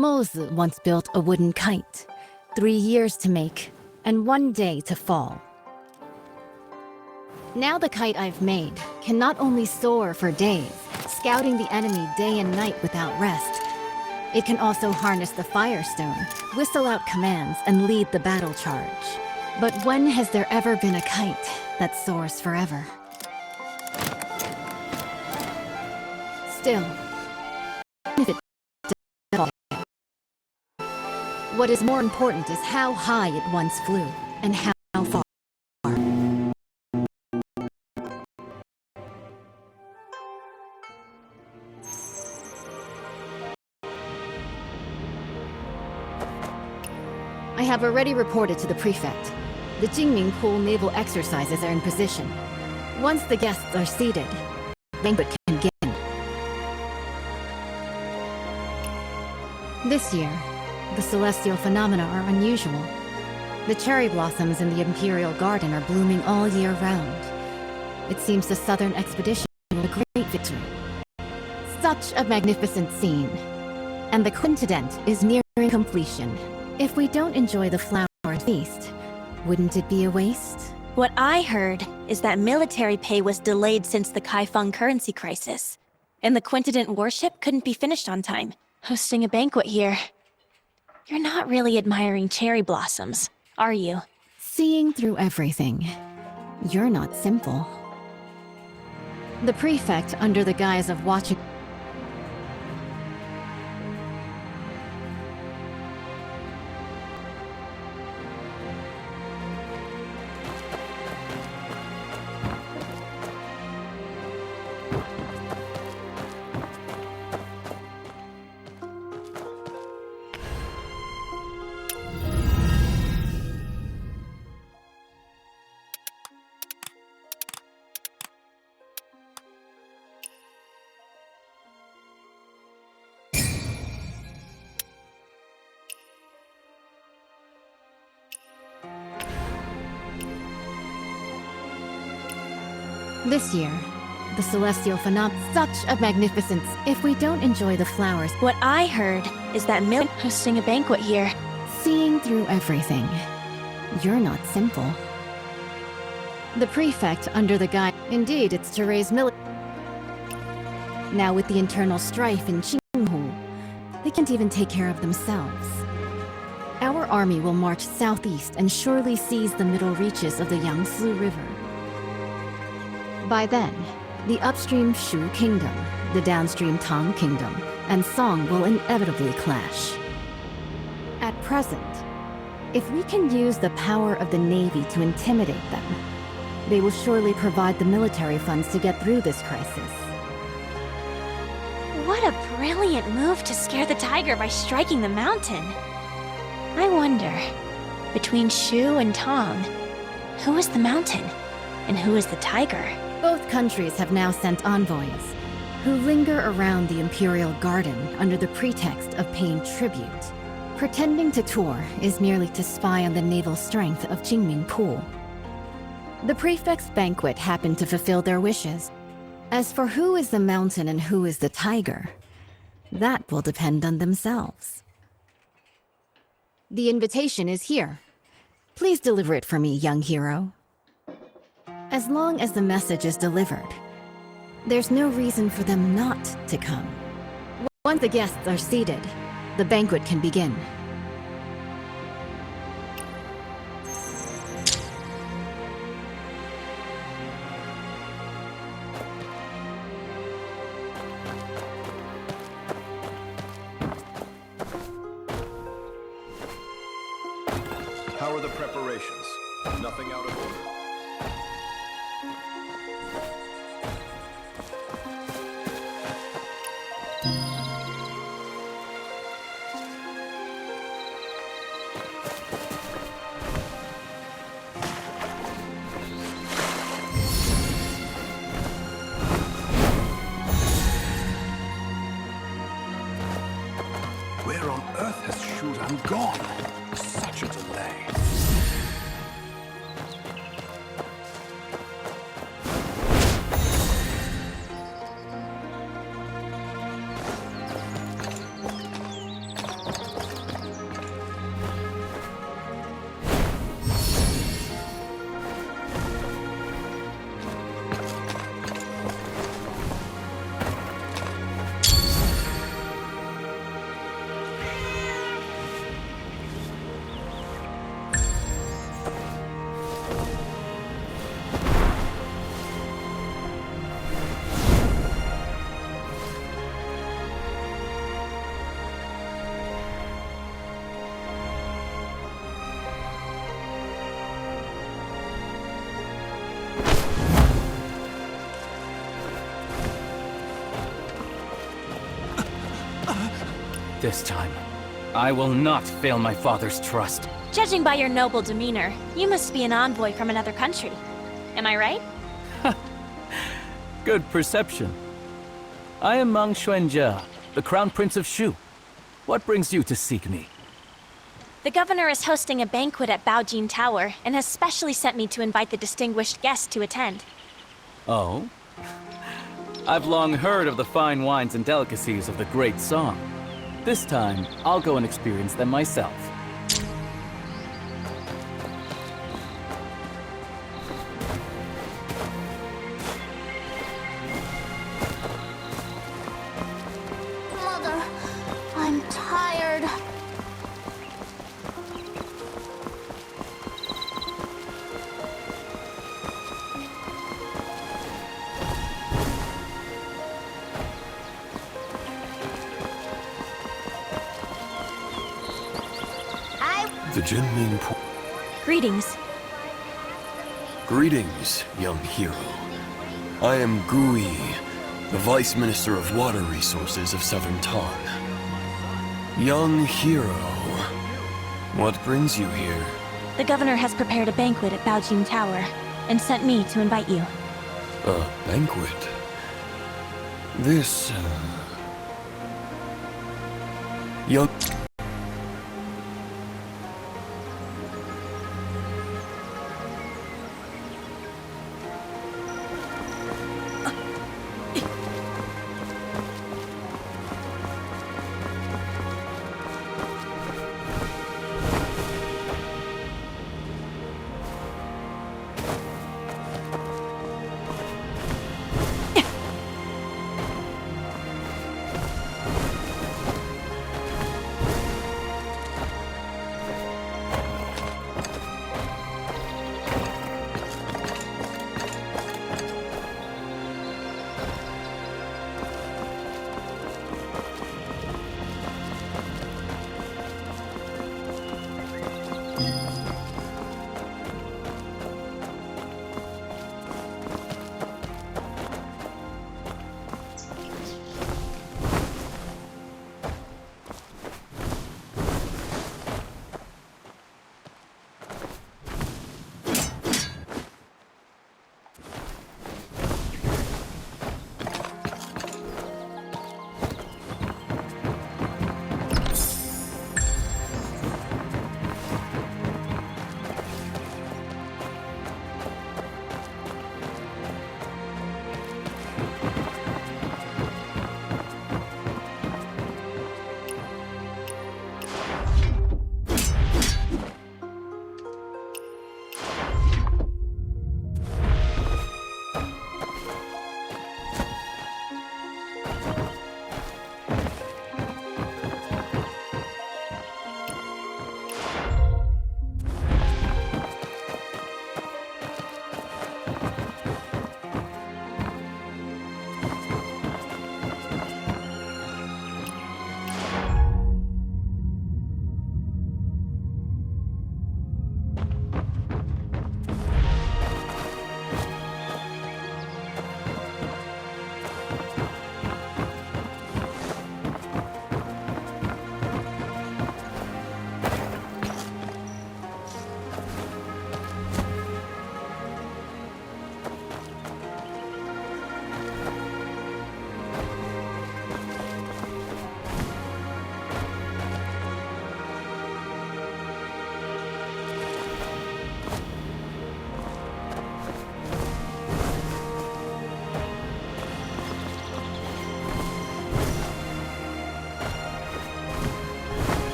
Mozu once built a wooden kite, 3 years to make, and 1 day to fall. Now the kite I've made can not only soar for days, scouting the enemy day and night without rest, it can also harness the Firestone, whistle out commands, and lead the battle charge. But when has there ever been a kite that soars forever? Still, if it does, what is more important is how high it once flew, and how far. I have already reported to the prefect. The Jinming pool naval exercises are in position. Once the guests are seated, the banquet can begin. This year, the celestial phenomena are unusual. The cherry blossoms in the Imperial Garden are blooming all year round. It seems the Southern expedition was a great victory. Such a magnificent scene. And the quintident is nearing completion. If we don't enjoy the flower feast, wouldn't it be a waste? What I heard is that military pay was delayed since the Kaifeng currency crisis, and the Quintident warship couldn't be finished on time. Hosting a banquet here. You're not really admiring cherry blossoms, are you? Seeing through everything. You're not simple. The prefect, under the guise of watching... This year, the celestial phenomenon, such a magnificence. If we don't enjoy the flowers... What I heard is that hosting a banquet here. Seeing through everything. You're not simple. The prefect, under the guise... Indeed, it's to raise military... Now with the internal strife in Qinghu, they can't even take care of themselves. Our army will march southeast and surely seize the middle reaches of the Yangtze River. By then, the upstream Shu Kingdom, the downstream Tang Kingdom, and Song will inevitably clash. At present, if we can use the power of the Navy to intimidate them, they will surely provide the military funds to get through this crisis. What a brilliant move to scare the tiger by striking the mountain. I wonder, between Shu and Tang, who is the mountain and who is the tiger? Both countries have now sent envoys, who linger around the Imperial Garden under the pretext of paying tribute. Pretending to tour is merely to spy on the naval strength of Jinming Pool. The prefect's banquet happened to fulfill their wishes. As for who is the mountain and who is the tiger, that will depend on themselves. The invitation is here. Please deliver it for me, young hero. As long as the message is delivered, there's no reason for them not to come. Once the guests are seated, the banquet can begin. How are the preparations? Nothing out of order. Where on earth has Shuran gone? Such a delay. This time, I will not fail my father's trust. Judging by your noble demeanor, you must be an envoy from another country. Am I right? Good perception. I am Mang Xuanjia, the Crown Prince of Shu. What brings you to seek me? The governor is hosting a banquet at Baojin Tower and has specially sent me to invite the distinguished guests to attend. Oh? I've long heard of the fine wines and delicacies of the Great Song. This time, I'll go and experience them myself. Mother, I'm tired. The Jinming Greetings. Greetings, young hero. I am Gui, the Vice Minister of Water Resources of Southern Tong. Young hero, what brings you here? The governor has prepared a banquet at Baojin Tower and sent me to invite you. A banquet? This, young...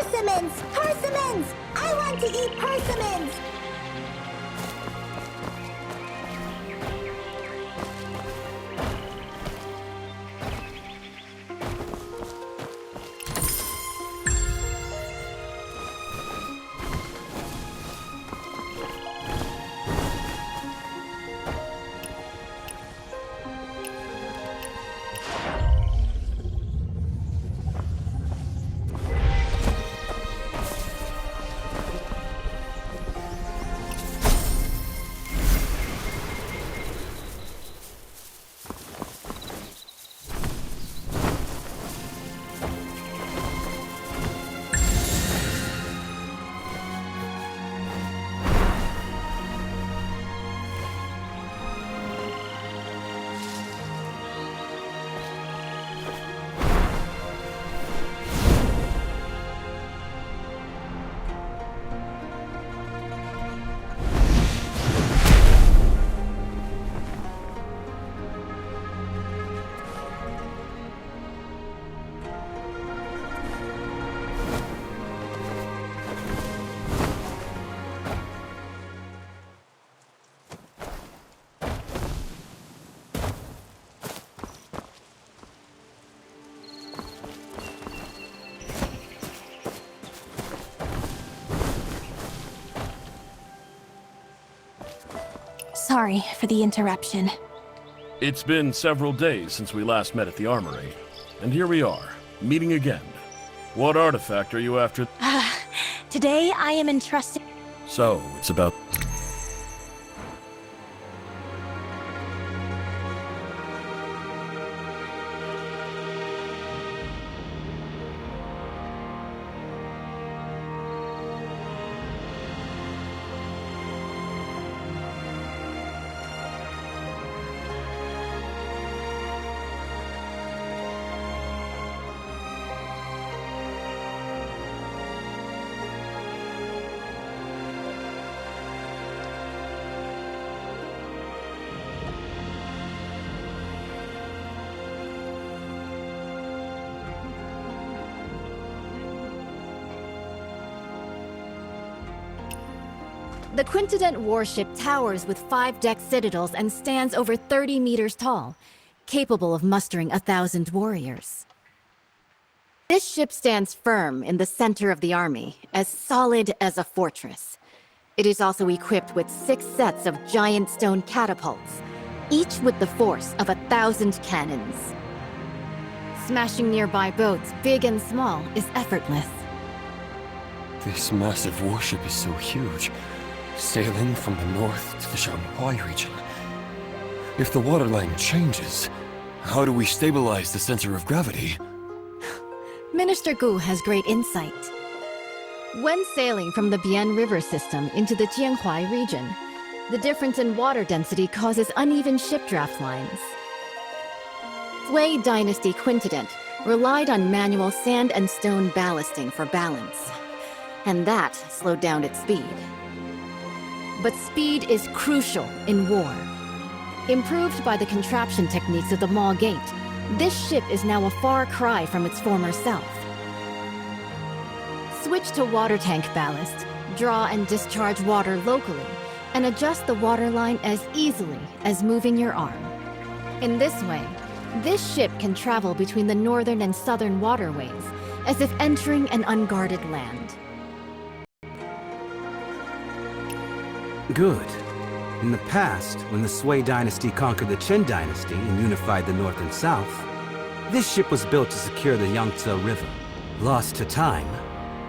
Persimmons! Persimmons! I want to eat persimmons! Sorry for the interruption. It's been several days since we last met at the armory, and here we are, meeting again. What artifact are you after? Today I am entrusted. So, it's about... The Quintident warship towers with 5-deck citadels and stands over 30 meters tall, capable of mustering 1,000 warriors. This ship stands firm in the center of the army, as solid as a fortress. It is also equipped with 6 sets of giant stone catapults, each with the force of 1,000 cannons. Smashing nearby boats, big and small, is effortless. This massive warship is so huge, sailing from the north to the Shanghai region. If the waterline changes, how do we stabilize the center of gravity? Minister Gu has great insight. When sailing from the Bian River system into the Jianhuai region, the difference in water density causes uneven ship draft lines. Sui Dynasty Quintident relied on manual sand and stone ballasting for balance, and that slowed down its speed. But speed is crucial in war. Improved by the contraption techniques of the Maw Gate, this ship is now a far cry from its former self. Switch to water tank ballast, draw and discharge water locally, and adjust the waterline as easily as moving your arm. In this way, this ship can travel between the northern and southern waterways, as if entering an unguarded land. Good. In the past, when the Sui dynasty conquered the Qin dynasty and unified the north and south, this ship was built to secure the Yangtze River. Lost to time,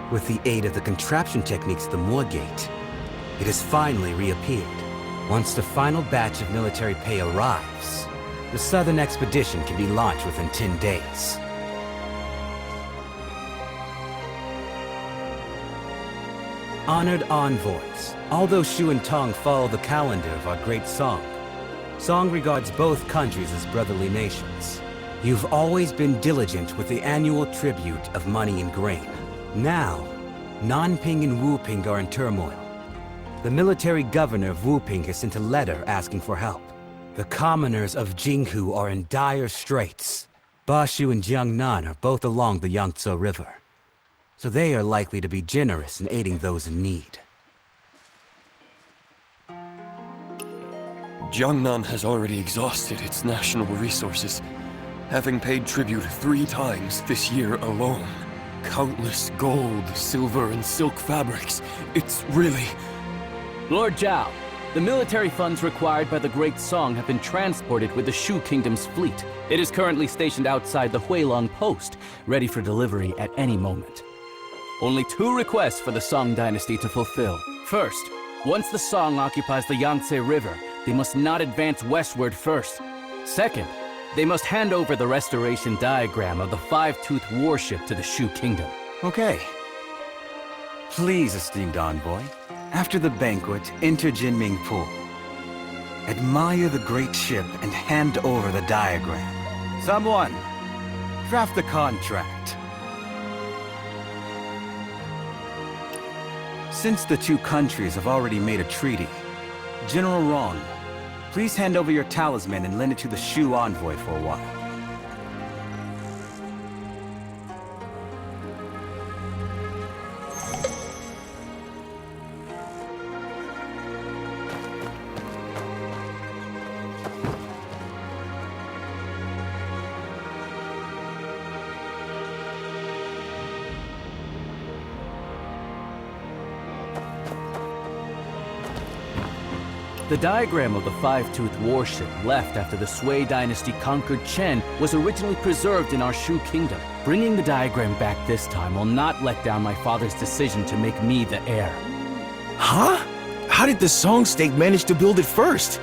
with the aid of the contraption techniques of the Maw Gate, it has finally reappeared. Once the final batch of military pay arrives, the southern expedition can be launched within 10 days. Honored envoys, although Shu and Tong follow the calendar of our great Song, Song regards both countries as brotherly nations. You've always been diligent with the annual tribute of money and grain. Now, Nanping and Wuping are in turmoil. The military governor of Wuping has sent a letter asking for help. The commoners of Jinghu are in dire straits. Bashu and Jiangnan are both along the Yangtze River. so they are likely to be generous in aiding those in need. Jiangnan has already exhausted its national resources, having paid tribute 3 times this year alone. Countless gold, silver, and silk fabrics. It's really... Lord Zhao, the military funds required by the Great Song have been transported with the Shu Kingdom's fleet. It is currently stationed outside the Huilong post, ready for delivery at any moment. Only 2 requests for the Song dynasty to fulfill. First, once the Song occupies the Yangtze River, they must not advance westward first. Second, they must hand over the restoration diagram of the five-toothed warship to the Shu Kingdom. Okay. Please, esteemed envoy, after the banquet, enter Jinming Pool. Admire the great ship and hand over the diagram. Someone, draft the contract. Since the 2 countries have already made a treaty, General Rong, please hand over your talisman and lend it to the Shu envoy for a while. The diagram of the five-toothed warship left after the Sui dynasty conquered Chen was originally preserved in our Shu Kingdom. Bringing the diagram back this time will not let down my father's decision to make me the heir. Huh? How did the Song State manage to build it first?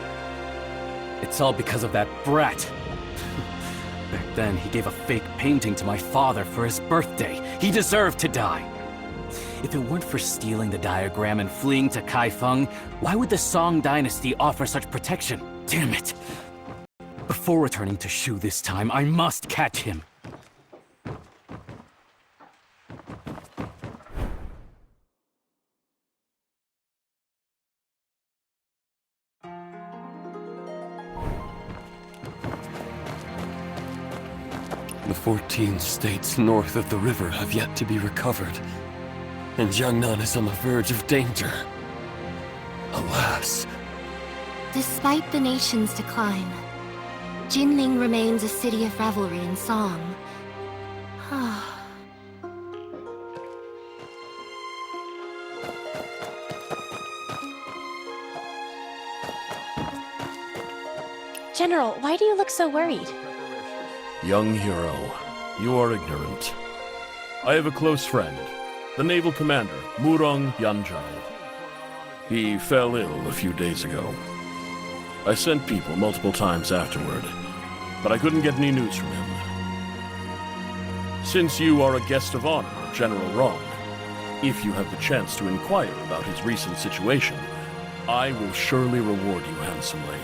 It's all because of that brat. Back then, he gave a fake painting to my father for his birthday. He deserved to die. If it weren't for stealing the diagram and fleeing to Kaifeng, why would the Song dynasty offer such protection? Damn it! Before returning to Shu this time, I must catch him. The 14 states north of the river have yet to be recovered, and Jiangnan is on the verge of danger. Alas. Despite the nation's decline, Jinming remains a city of revelry and song. General, why do you look so worried? Young hero, you are ignorant. I have a close friend, the naval commander, Murong Yanzhao. He fell ill a few days ago. I sent people multiple times afterward, but I couldn't get any news from him. Since you are a guest of honor, General Rong, if you have the chance to inquire about his recent situation, I will surely reward you handsomely.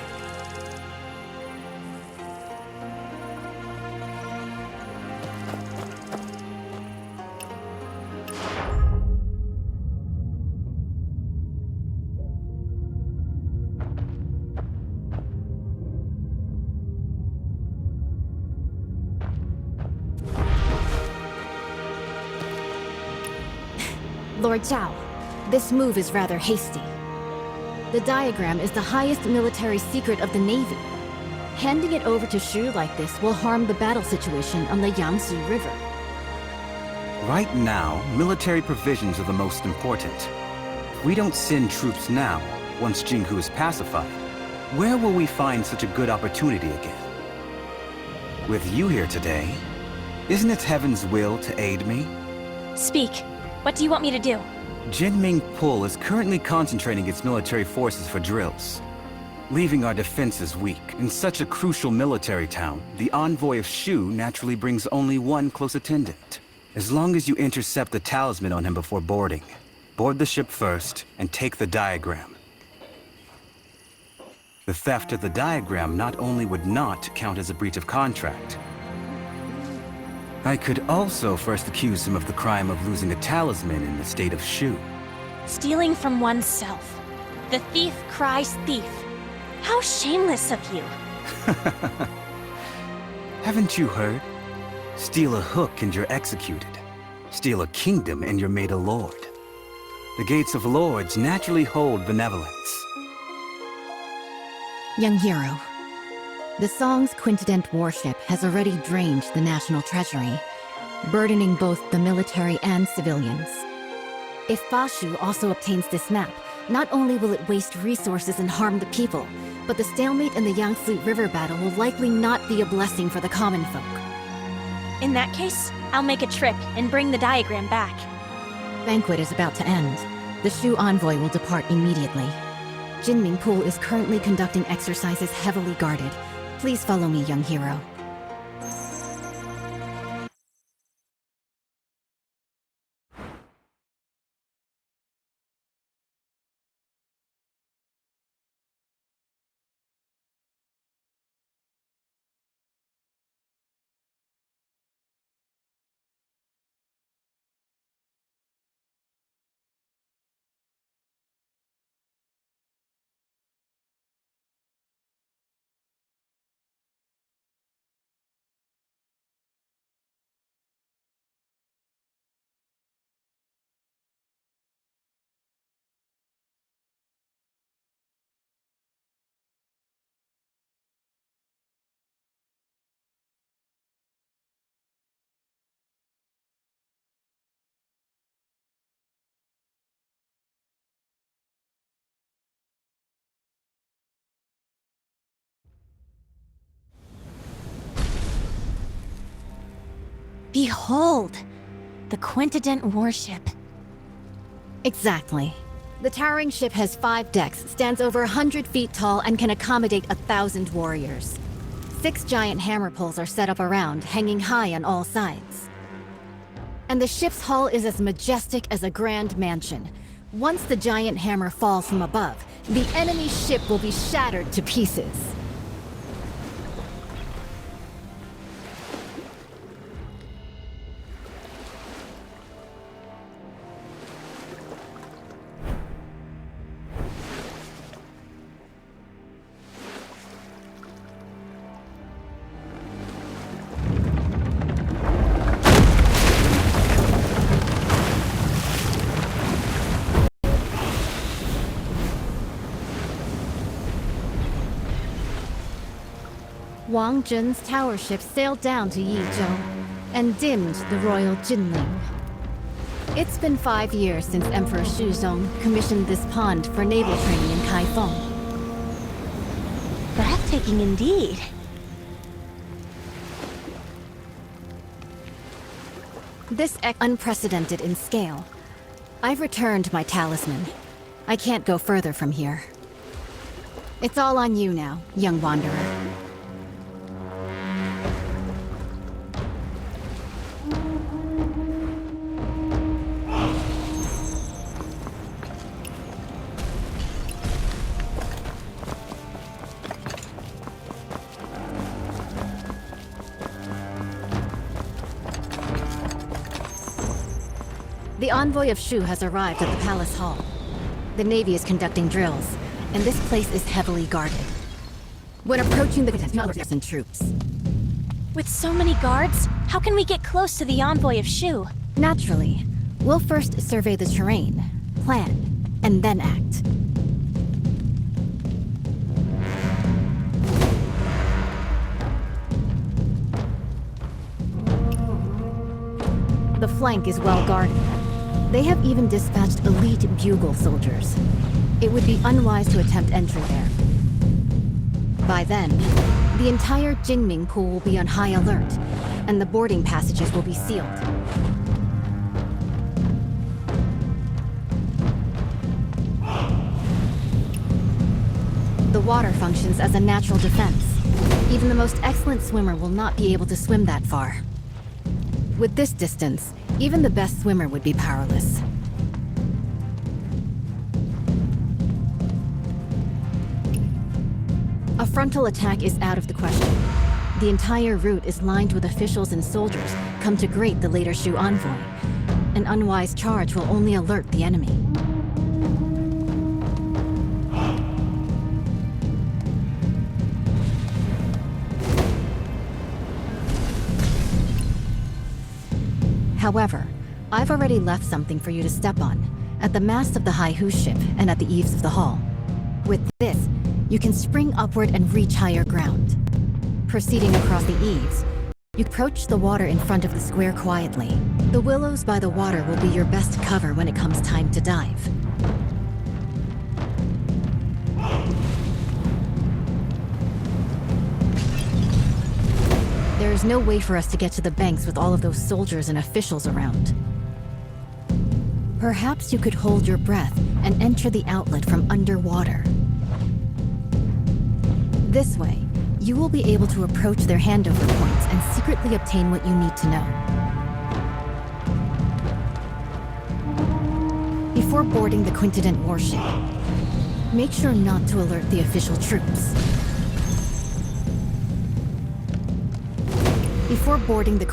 Lord Zhao, this move is rather hasty. The diagram is the highest military secret of the Navy. Handing it over to Shu like this will harm the battle situation on the Yangtze River. Right now, military provisions are the most important. If we don't send troops now, once Jinghu is pacified, where will we find such a good opportunity again? With you here today, isn't it heaven's will to aid me? Speak. What do you want me to do? Jinming Pul is currently concentrating its military forces for drills, leaving our defenses weak. In such a crucial military town, the envoy of Shu naturally brings only one close attendant. As long as you intercept the talisman on him before boarding, board the ship first and take the diagram. The theft of the diagram not only would not count as a breach of contract, I could also first accuse him of the crime of losing a talisman in the state of Shu. Stealing from oneself. The thief cries thief. How shameless of you. Haven't you heard? Steal a hook and you're executed. Steal a kingdom and you're made a lord. The gates of lords naturally hold benevolence. Young hero, the Song's quintident warship has already drained the national treasury, burdening both the military and civilians. If Bashu also obtains this map, not only will it waste resources and harm the people, but the stalemate in the Yangtze River battle will likely not be a blessing for the common folk. In that case, I'll make a trip and bring the diagram back. Banquet is about to end. The Shu envoy will depart immediately. Jinming Pool is currently conducting exercises heavily guarded. Please follow me, young hero. Behold! The quintident warship. Exactly. The towering ship has 5 decks, stands over 100 feet tall, and can accommodate 1,000 warriors. 6 giant hammer poles are set up around, hanging high on all sides. And the ship's hull is as majestic as a grand mansion. Once the giant hammer falls from above, the enemy ship will be shattered to pieces. Wang Jun's tower ship sailed down to Yizhou and dimmed the royal Jinming. It's been 5 years since Emperor Shuzong commissioned this pond for naval training in Kaifeng. Breathtaking indeed. This unprecedented in scale. I've returned my talisman. I can't go further from here. It's all on you now, young wanderer. The envoy of Shu has arrived at the palace hall. The Navy is conducting drills, and this place is heavily guarded. When approaching the and troops. With so many guards, how can we get close to the envoy of Shu? Naturally, we'll first survey the terrain, plan, and then act. The flank is well guarded. They have even dispatched elite bugle soldiers. It would be unwise to attempt entry there. By then, the entire Jinming Pool will be on high alert, and the boarding passages will be sealed. The water functions as a natural defense. Even the most excellent swimmer will not be able to swim that far. With this distance, even the best swimmer would be powerless. A frontal attack is out of the question. The entire route is lined with officials and soldiers come to greet the later Shu envoy. An unwise charge will only alert the enemy. However, I've already left something for you to step on, at the mast of the Haihu ship and at the eaves of the hall. With this, you can spring upward and reach higher ground. Proceeding across the eaves, you approach the water in front of the square quietly. The willows by the water will be your best cover when it comes time to dive. There is no way for us to get to the banks with all of those soldiers and officials around. Perhaps you could hold your breath and enter the outlet from underwater. This way, you will be able to approach their handover points and secretly obtain what you need to know. Before boarding the Quintident warship, make sure not to alert the official troops. Before boarding the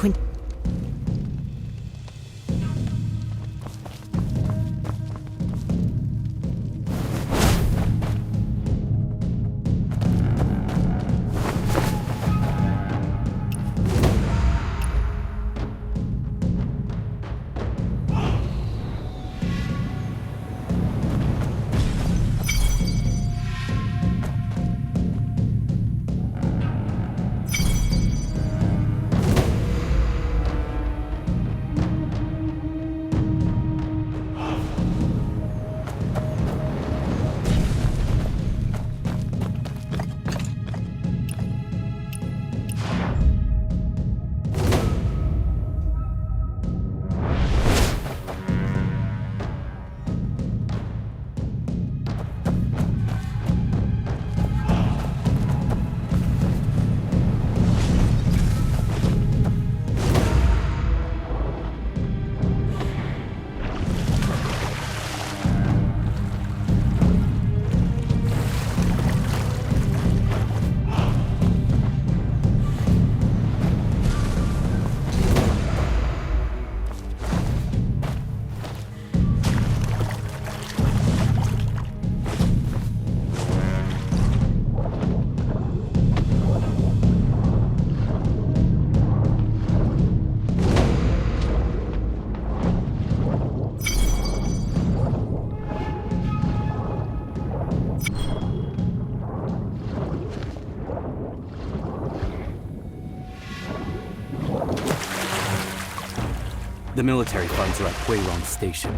The military funds are at Huilong Station.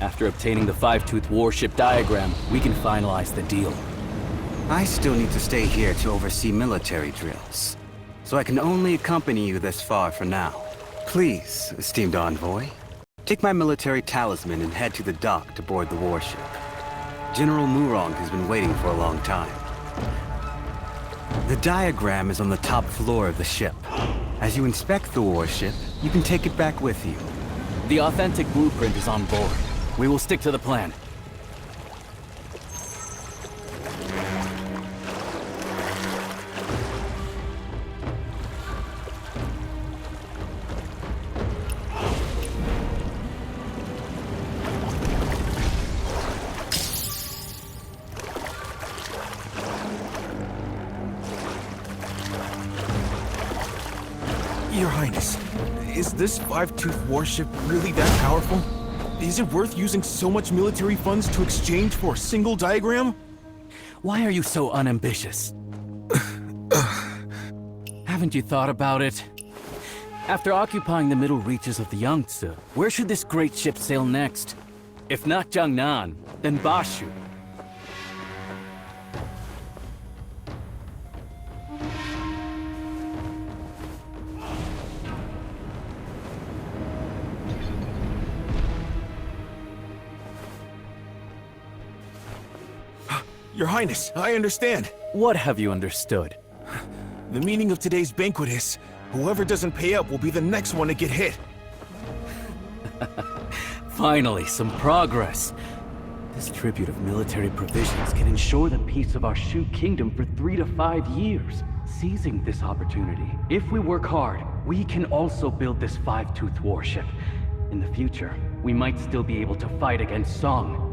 After obtaining the Five-Tooth warship diagram, we can finalize the deal. I still need to stay here to oversee military drills, so I can only accompany you this far for now. Please, esteemed envoy, take my military talisman and head to the dock to board the warship. General Murong has been waiting for a long time. The diagram is on the top floor of the ship. As you inspect the warship, you can take it back with you. The authentic blueprint is on board. We will stick to the plan. Your Highness, is this Five-Tooth warship really that powerful? Is it worth using so much military funds to exchange for a single diagram? Why are you so unambitious? Haven't you thought about it? After occupying the middle reaches of the Yangtze, where should this great ship sail next? If not Jiangnan, then Bashu. Your Highness, I understand. What have you understood? The meaning of today's banquet is, whoever doesn't pay up will be the next one to get hit. Finally, some progress. This tribute of military provisions can ensure the peace of our Shu Kingdom for 3 to 5 years. Seizing this opportunity, if we work hard, we can also build this Five-Tooth warship. In the future, we might still be able to fight against Song.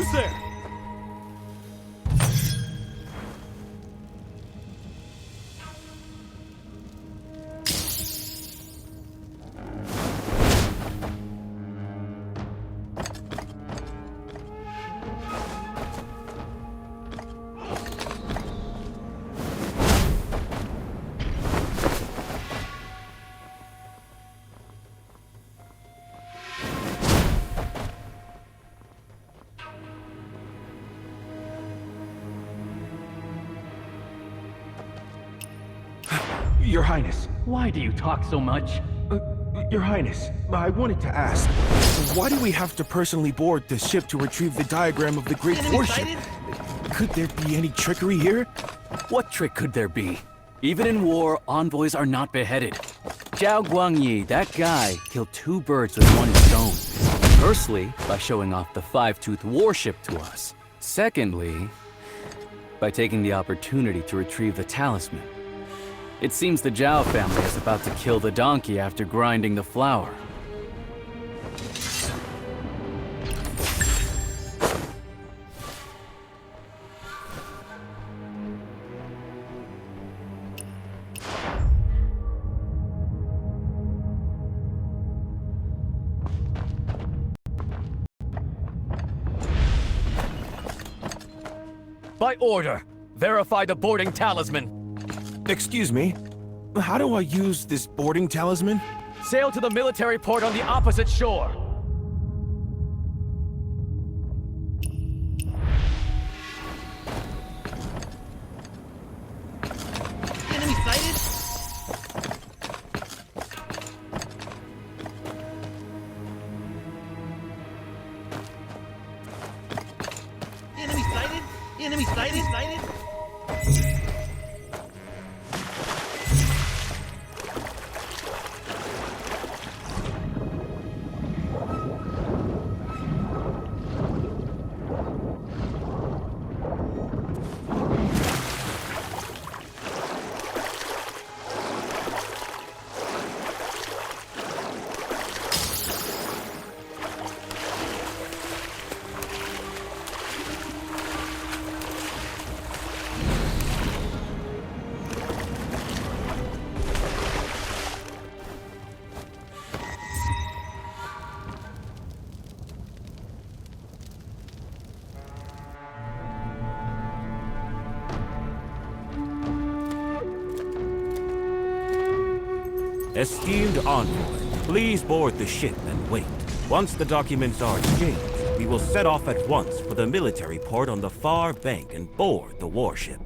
Who's there? Your Highness. Why do you talk so much? Your Highness, I wanted to ask, why do we have to personally board the ship to retrieve the diagram of the Great Warship? Could there be any trickery here? What trick could there be? Even in war, envoys are not beheaded. Zhao Guangyi, that guy, killed 2 birds with 1 stone. Firstly, by showing off the 5-tooth warship to us. Secondly, by taking the opportunity to retrieve the talisman. It seems the Zhao family is about to kill the donkey after grinding the flour. By order, verify the boarding talisman. Excuse me, how do I use this boarding talisman? Sail to the military port on the opposite shore. Enemy sighted? Enemy sighted? Enemy sighted? Sighted? Esteemed envoy, please board the ship and wait. Once the documents are exchanged, we will set off at once for the military port on the far bank and board the warship.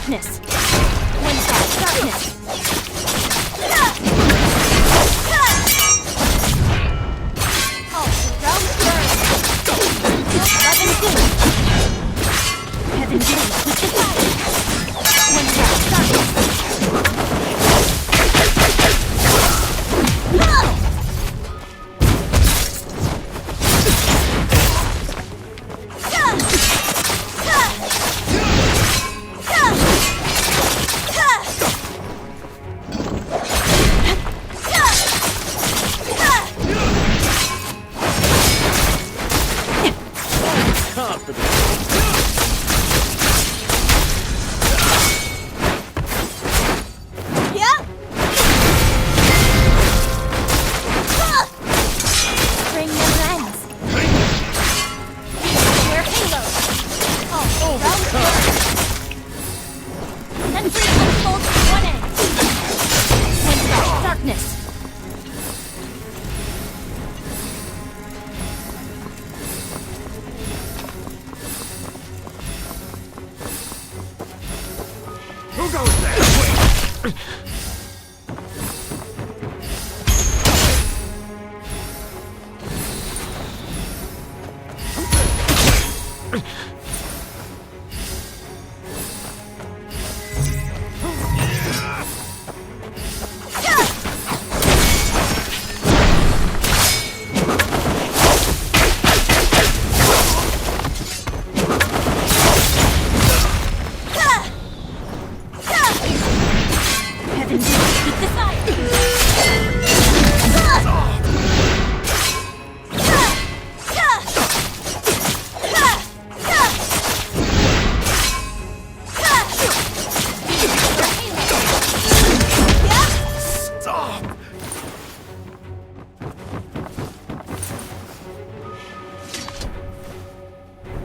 darkness. Wind blast, darkness. All around burn. Love and doom. Heaven blazes with the fire. Wind blast, darkness. Spring never ends. Wear halo. All around burn. Sentry unfolds at one end. Wind blast, darkness. Who goes there? Heaven blazes with the fire. Stop!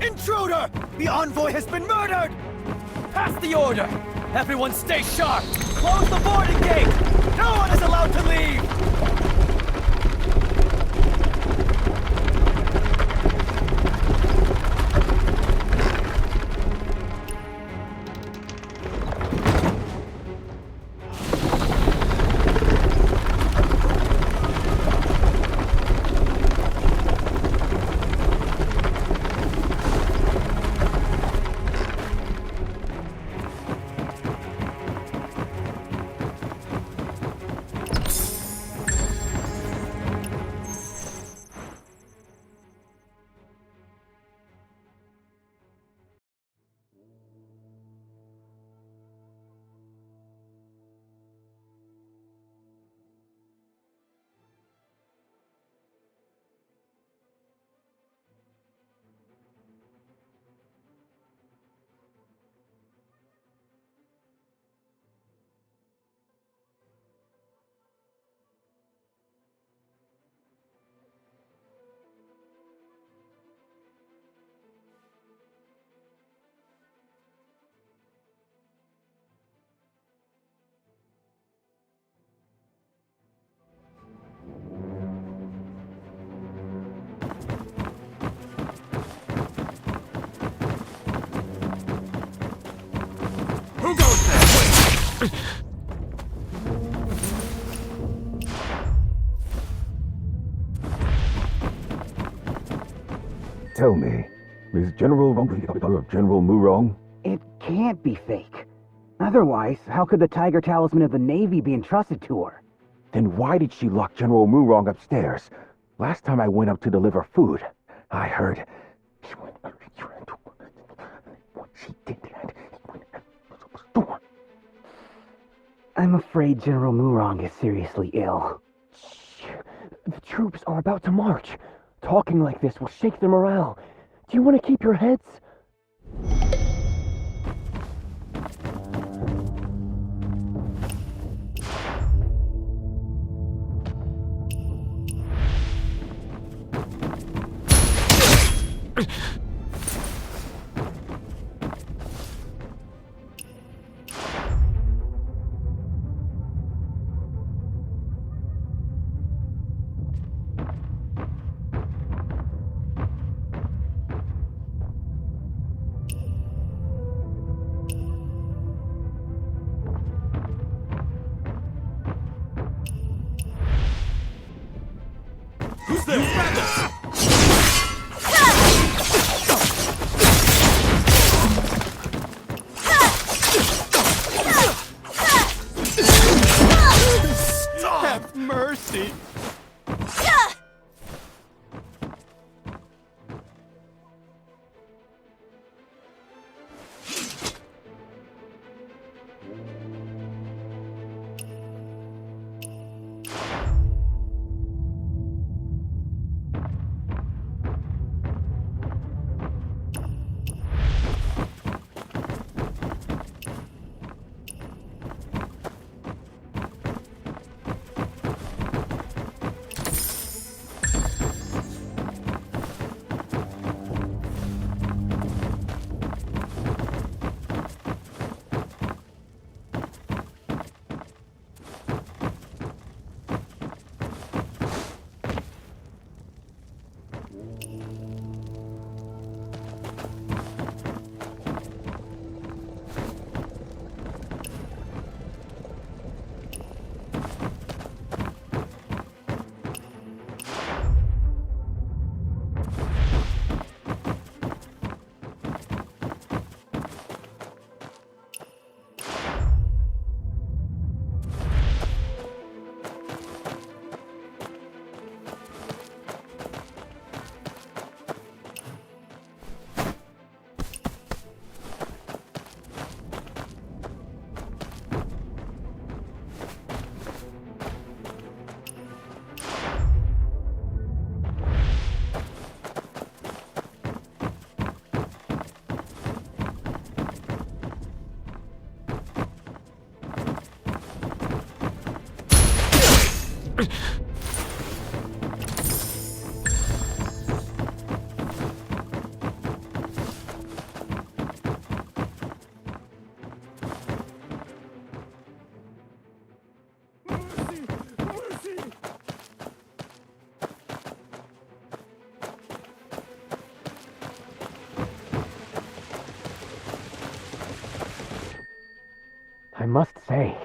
Intruder! The envoy has been murdered! Pass the order! Everyone stay sharp! Close the boarding gate! No one is allowed to leave! Who goes there? Tell me, is General Wrong the daughter of General Murong? It can't be fake. Otherwise, how could the Tiger Talisman of the Navy be entrusted to her? Then why did she lock General Murong upstairs? Last time I went up to deliver food, I heard she went what she did that. I'm afraid General Murong is seriously ill. Shh. The troops are about to march. Talking like this will shake their morale. Do you want to keep your heads? Almost there! Grab this! Have mercy! I must say,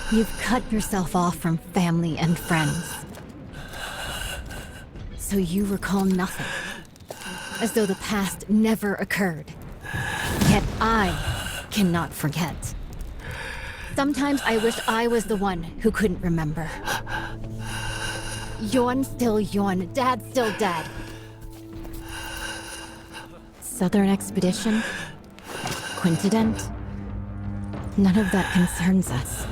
You've cut yourself off from family and friends. So you recall nothing. As though the past never occurred. Yet I cannot forget. Sometimes I wish I was the one who couldn't remember. Yuan still Yuan, Dad still Dad. Southern Expedition? Quintident? None of that concerns us.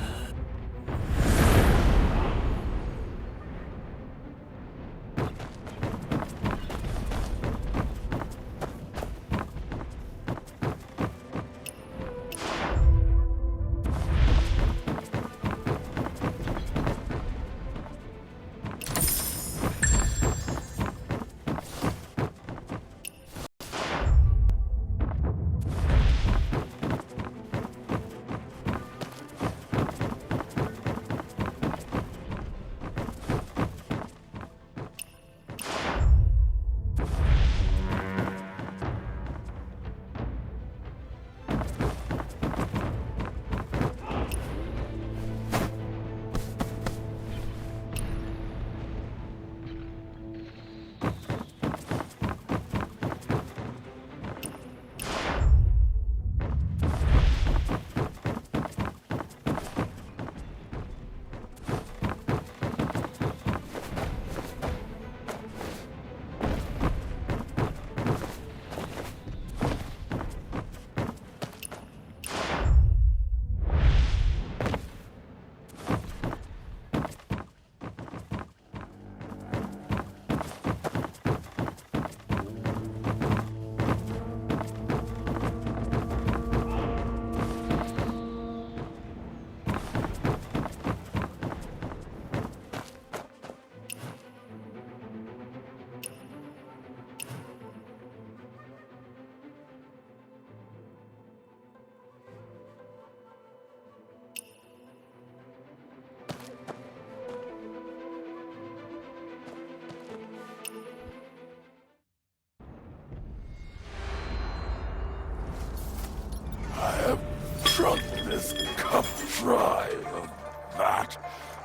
first cup dry of that,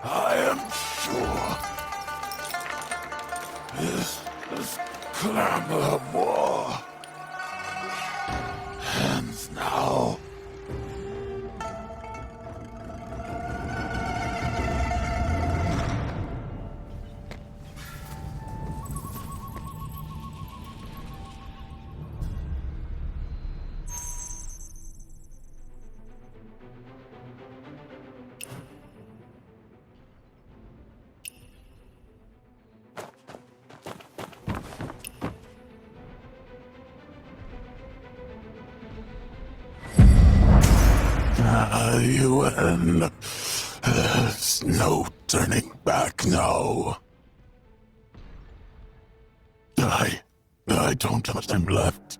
I am sure. This clamor of war ends now. UN. There's no turning back now. I don't have much time left.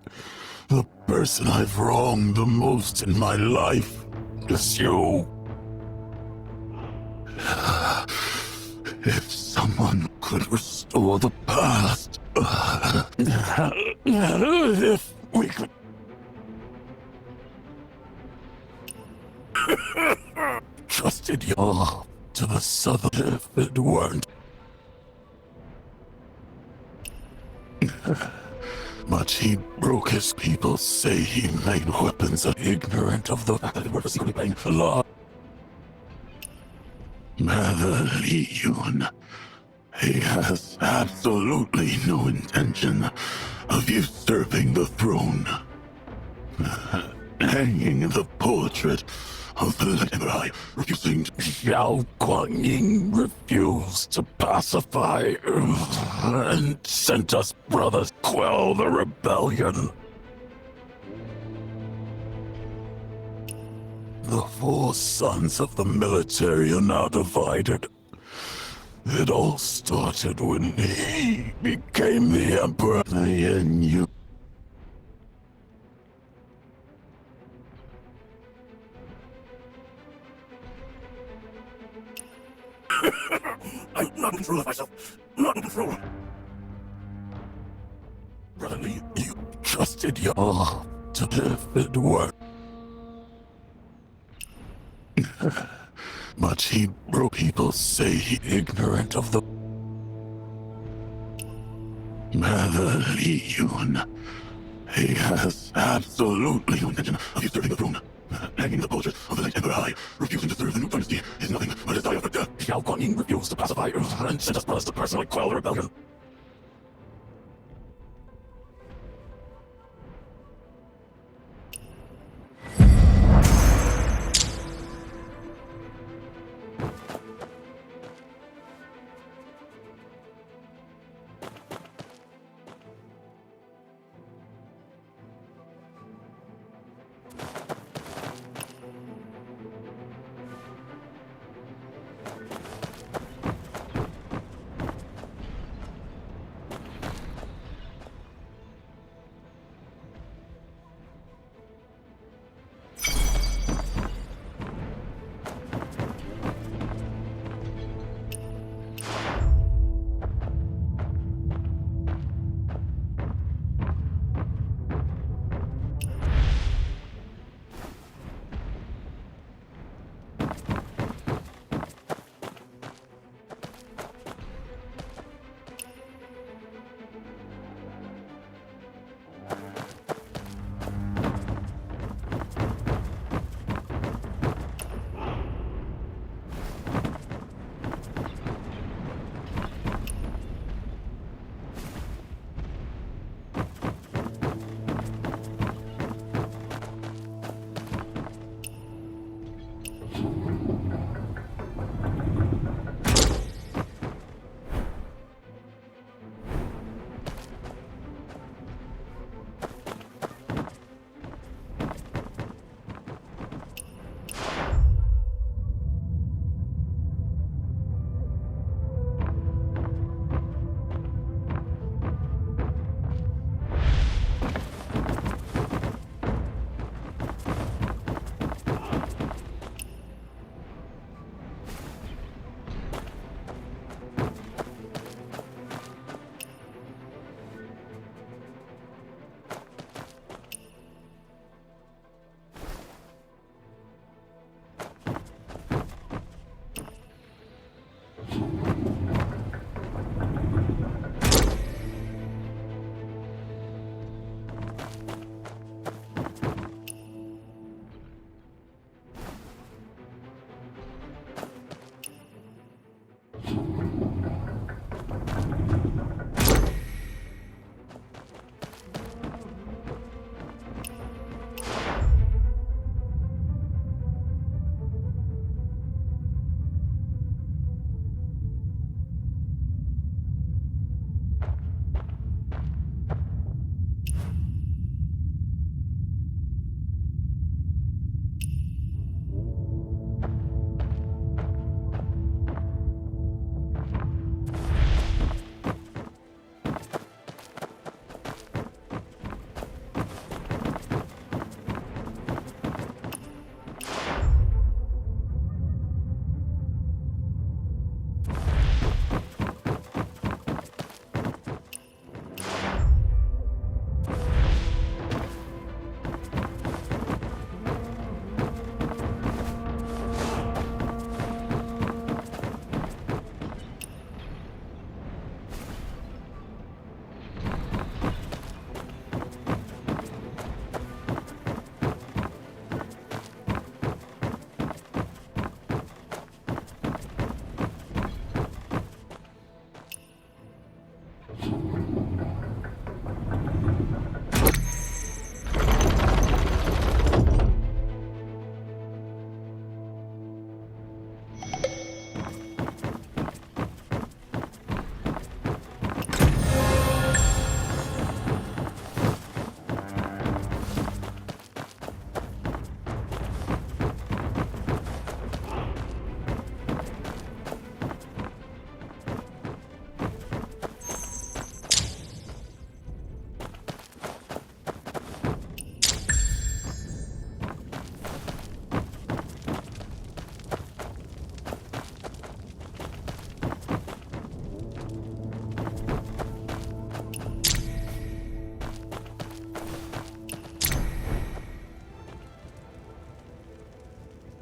The person I've wronged the most in my life is you. If someone could restore the past, if we could... Trusted y'all to the southern if it weren't. Much he broke his people say he made weapons ignorant of the fact that they were secretly playing the law. Yun. He has absolutely no intention of usurping the throne. Hanging the portrait of the Emperor, refusing to... Xiao Guangying refused to pacify and sent us brothers quell the rebellion. The 4 sons of the military are now divided. It all started when he became the Emperor. And you... I'm not in control of myself. Not in control. Brother Lee, you trusted y'all to if it were. Much he broke people say he ignorant of the... Yun. He has absolutely no intention of usurping the throne. Hanging the portrait of the late Emperor, refusing to serve the new dynasty is nothing but a die of death. Xiao Guangying refused to pacify and sent us brothers to personally quell the rebellion.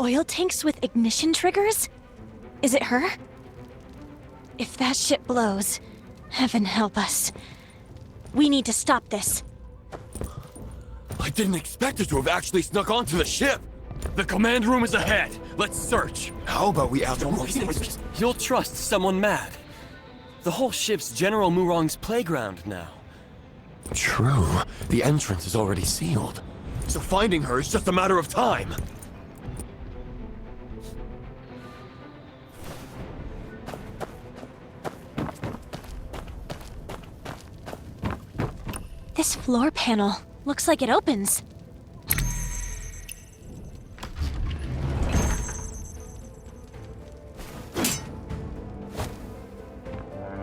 Oil tanks with ignition triggers? Is it her? If that ship blows, heaven help us. We need to stop this. I didn't expect her to have actually snuck onto the ship! The command room is ahead! Let's search! How about we ask You'll trust someone mad. The whole ship's General Murong's playground now. True. The entrance is already sealed. So finding her is just a matter of time. This floor panel looks like it opens.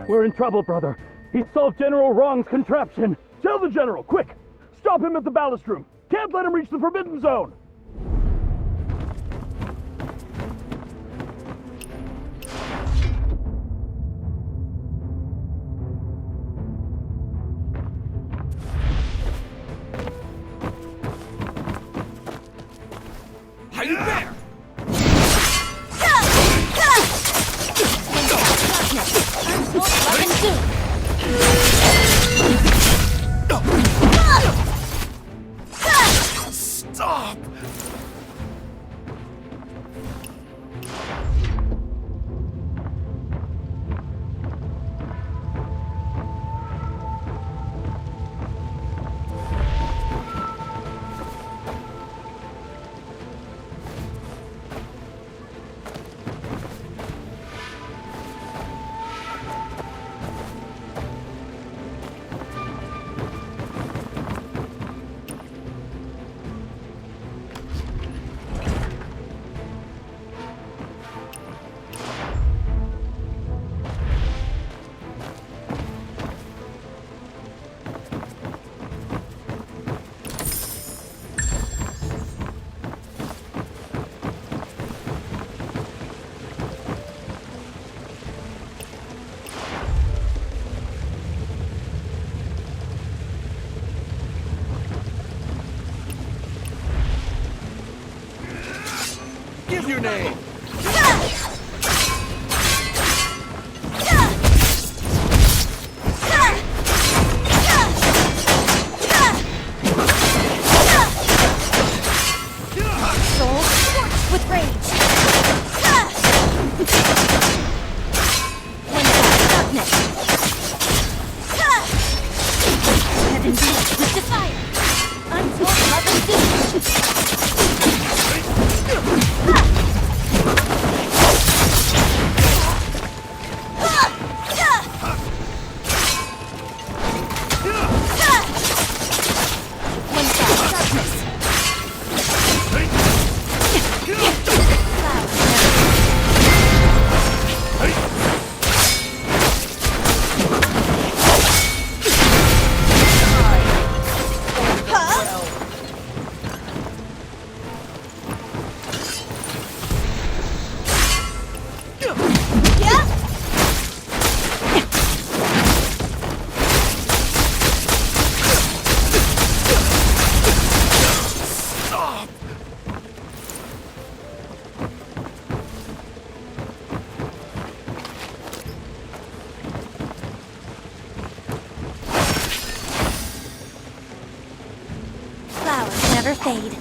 We're in trouble, brother. He solved General Wrong's contraption. Tell the General, quick! Stop him at the ballast room. Can't let him reach the Forbidden Zone. Are you there? Stop! Give your name. Soul scorched with rage. One shot darkness. Heaven beats with desire. Untold love and deep. Flowers never fade.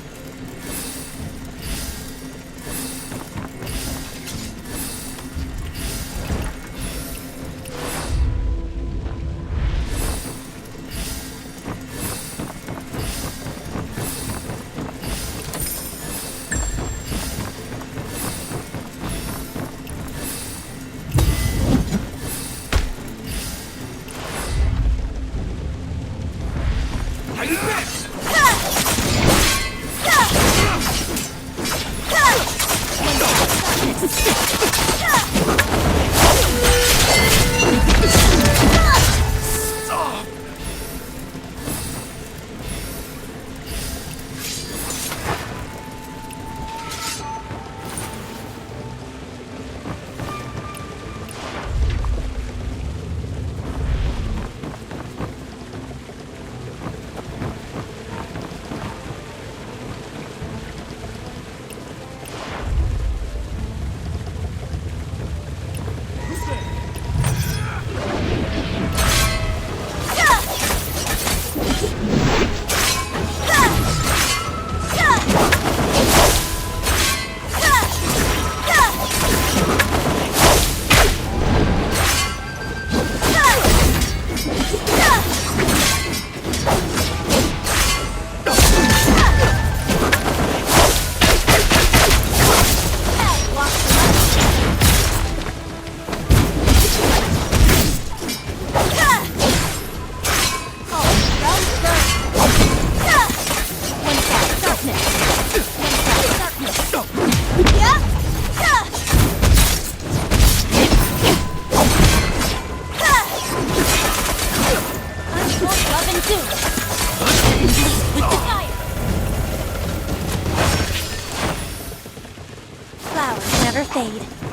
fade.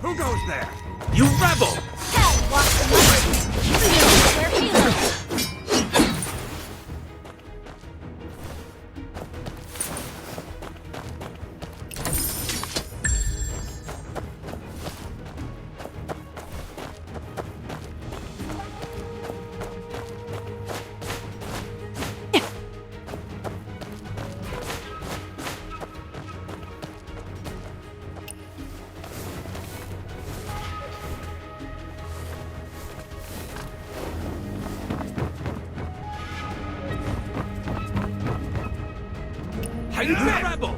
Who goes there? You rebel! You rebel!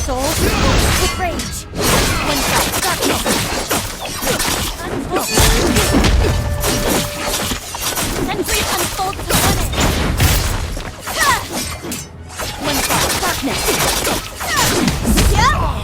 Soul with rage. One shot, darkness. Unfold. Sentries unfold to one edge. One shot, darkness. Yeah.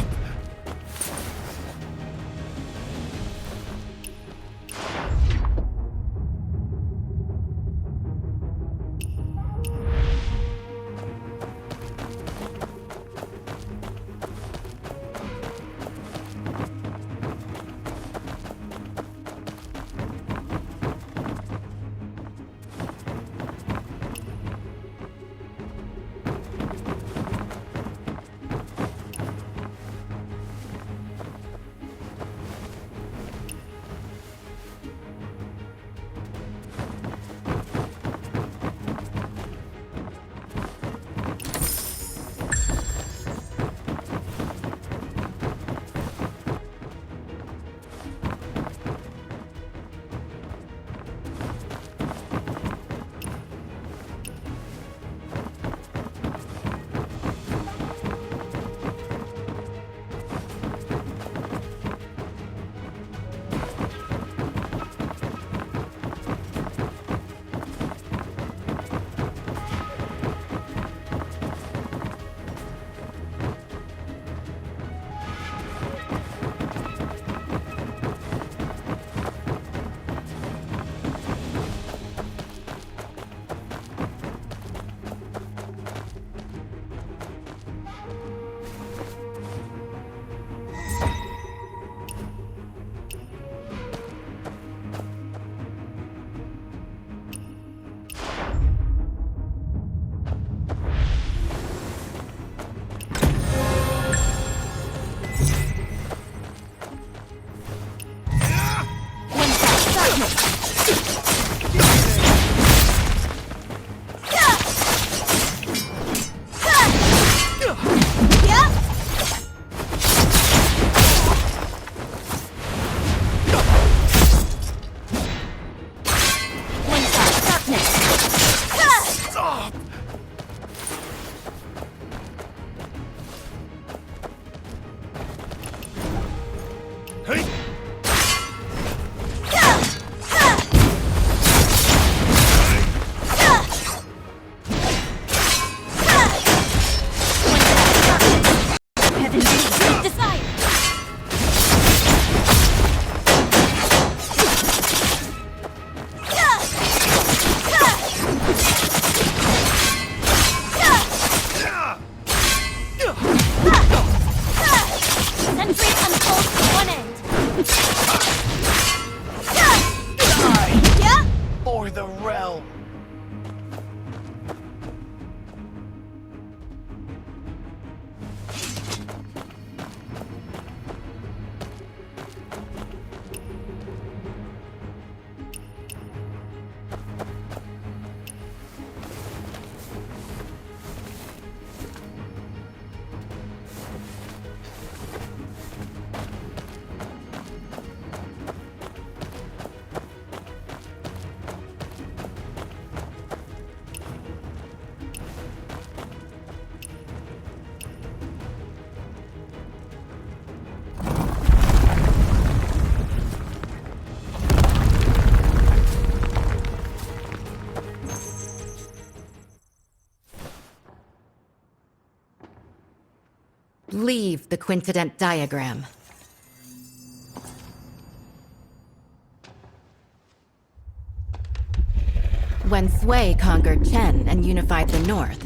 Die! For the realm! Leave the quintident diagram. When Sui conquered Chen and unified the north,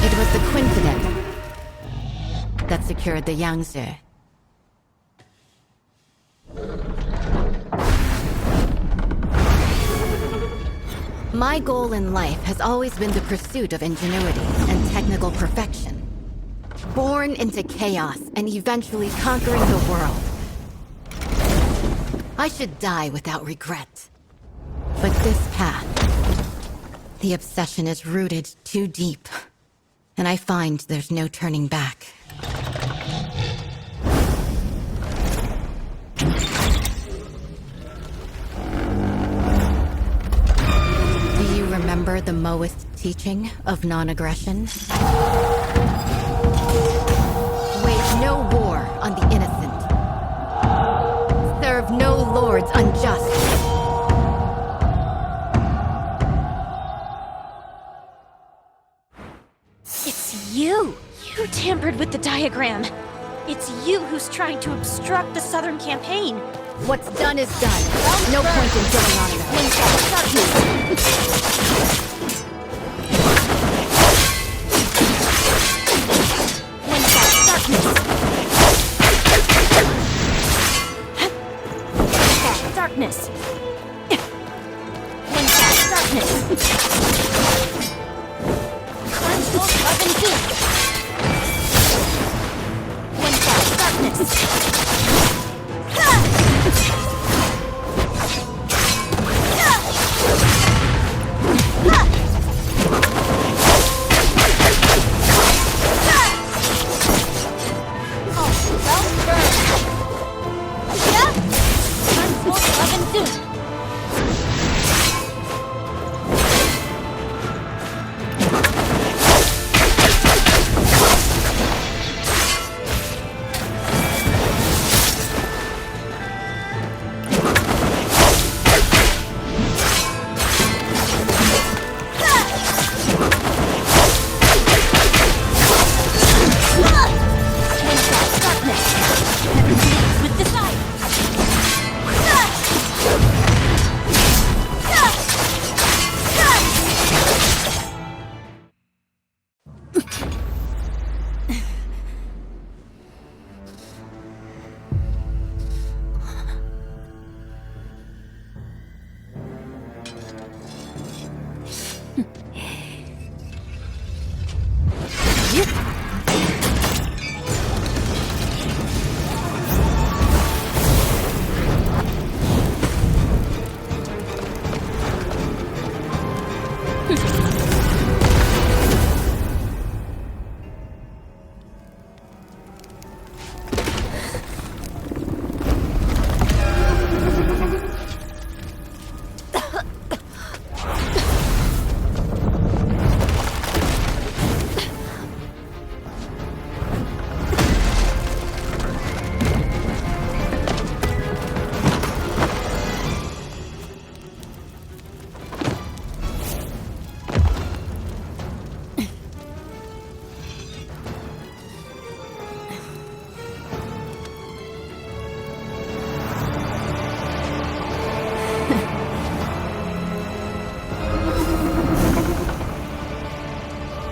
it was the quintident that secured the Yangtze. My goal in life has always been the pursuit of ingenuity and technical perfection. Born into chaos and eventually conquering the world. I should die without regret. But this path, the obsession is rooted too deep, and I find there's no turning back. Remember the Moist teaching of non-aggression? Wage no war on the innocent. Serve no lords unjust. It's you! You tampered with the diagram! It's you who's trying to obstruct the Southern campaign! What's done is done. No point in going on about it. Darkness! Wind fast darkness! Harmful love and doom! Wind fast darkness!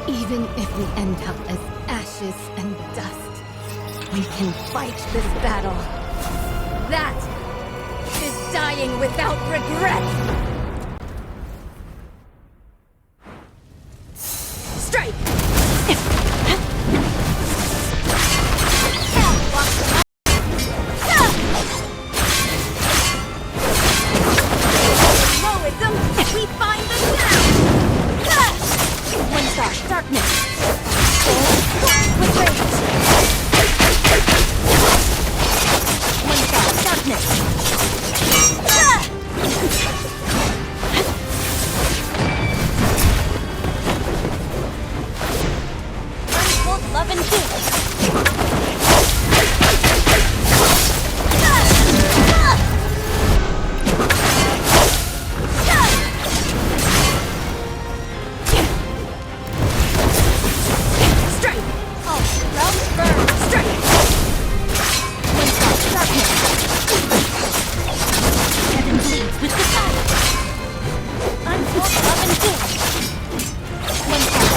Even if we end up as ashes and dust, We can fight this battle. That is dying without regret! Strike! Heroism, we find the sound! One star, darkness! With rage! One star, darkness! Untold love and fear!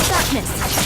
Darkness!